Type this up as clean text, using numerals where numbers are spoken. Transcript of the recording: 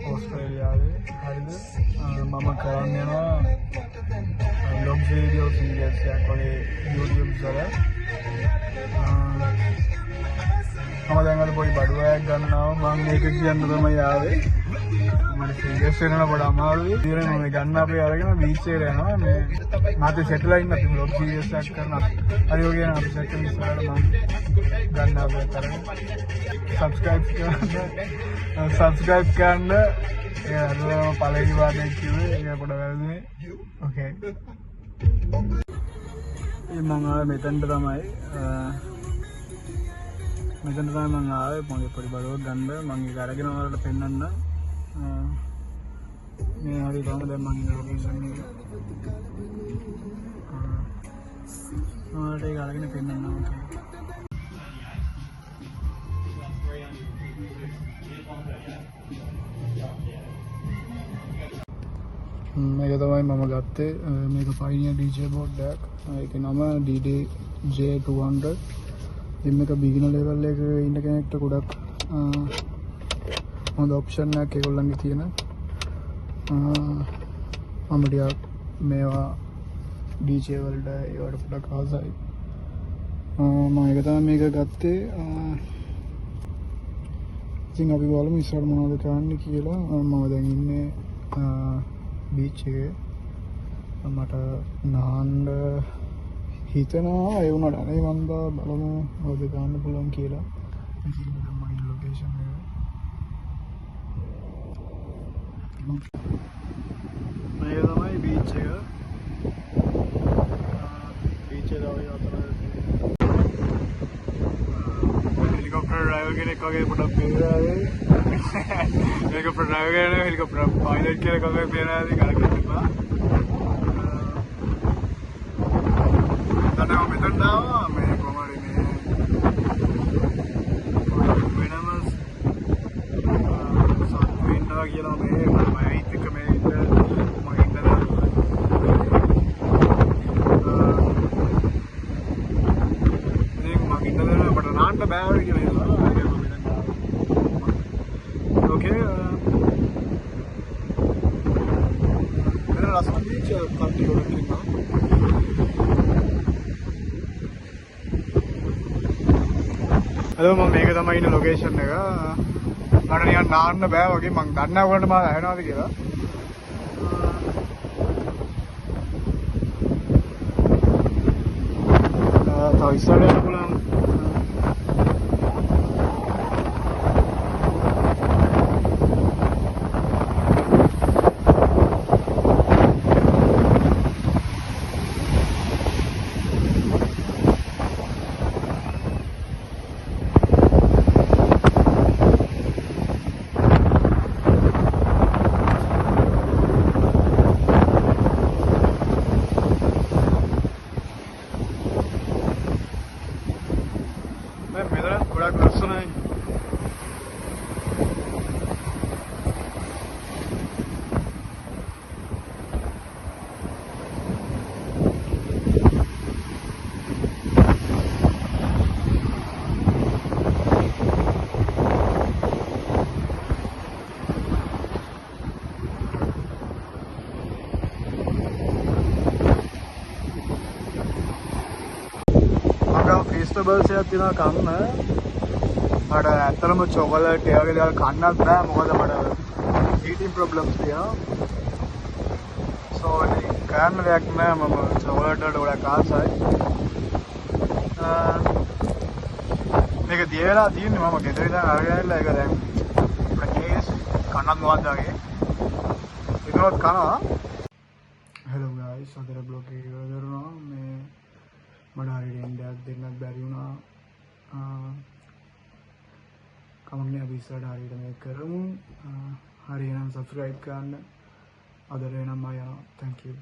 ඕස්ට්‍රේලියාවේ. හරිද? මම කරන්න යනවා vlog video series එකක් වගේ YouTube වල. මම දැන් අර පොඩි බඩුවක් ගන්නවා. මම මේක කියන්න තමයි ආවේ. මම සීරියස් වෙනවා බඩ අමාරුයි. ඉතින් මම ගන්න අපේ අරගෙන බීච් එකට යනවා. මේ මාතේ සෙටලයින් අපි vlog series එකක් කරනවා. හරි ඔය කියන අපි සෙටල් ඉස්සරහට මම ගන්න අපේ අරගෙන subscribe කරන්න. Yeah, පළවෙනි වාරේ කිව්වේ ඒක පොඩ වැරදුනේ. Okay. මම ආවේ මෙතනට තමයි. මෙතන තමයි මම ආවේ මගේ පොඩි බඩුවක් ගන්න. මම ඒක අරගෙන ඔයාලට පෙන්නන්න. මේ හරි තමයි දැන් මම ඉන්න ලොකේෂන් එක. ඔයාලට ඒක අරගෙන පෙන්නන්න ඕනේ. මේක තමයි මම ගත්තේ. මේක Pioneer DJ board එකක්. ඒකේ නම DDJ200. ඉතින් මේක beginner level එකේ ඉන්න කෙනෙක්ට ගොඩක් හොඳ ඔප්ෂන් එකක් ඒගොල්ලන්ගේ තියෙන. මම ටිකක් මේවා DJ වලට ඒවට පොඩක් ආසයි. මම ඒක තමයි මේක ගත්තේ. ඉතින් අපි බලමු ඉස්සරහට මොනවද කරන්න කියලා. මම දැන් ඉන්නේ බීච් එකේ. මට නාන්න හිතනවා ඒ වුණාට අනේ මම බලමු මොකද ගන්න පුළුවන් කියලා. ඉතින් මම ඉන්න ලොකේෂන් එක. මේක තමයි බීච් එක. බීච් එක තමයි අතන. හෙලිකොප්ටර් ඩ්‍රයිවර් කෙනෙක් වගේ පොඩක් පේරාවේ. හෙලිකොප්ටර් ඩ්‍රයිවර් කෙනෙක් හෙලිකොප්ටර් පයිලට් කෙනෙක් වගේ පේරාවේ කරගෙන ඉන්නවා. දැන් මම මෙතන ආවා මේ කොහමද මේ වෙනම සත්වින්නා කියලා මේ මම හිතක මේ මම හිතනවා මට නාන්න බෑ කියලා ඕකේ මෙතන ලස්සන බීච් එකක් කන්ටියුලර් ඉන්නවා. හලෝ මම මේක තමයි ඉන්න ලොකේෂන් එක. මට නිකන් නාන්න බෑ වගේ මං දන්නේ නැහැ ඔයාලට මම ඇහෙනවද කියලා. තව ඉස්සරහට යන්න පුළුවන්. ගොඩක් ලස්සනයි. vegetables එකක් තියෙනවා කන්න. මට ඇත්තටම චොකලට් ඒ වගේ දේවල් කන්නත් බෑ මොකද මට eating problems තියෙනවා. so කන්න දෙයක් නෑ මම චොකලට් වලට ගොඩක් ආසයි. මේක දියලා තියෙන්නේ මම ගෙදර ඉඳන් අරගෙන ආවිල්ලා ඒක දැන් ප්‍රකේස් කන්නත් මොකක්ද වගේ. ඒකවත් කනවා. hello guys අදට බ්ලොග් එක ඉවර කරනවා. මේ මට හරියට එන්ඩයක් දෙන්නත් බැරි වුණා. කමන්නේ අපි ඉස්සරහට හරියට මේක කරමු. හරි එහෙනම් subscribe කරන්න. අදට එනම් මම යනවා. thank you.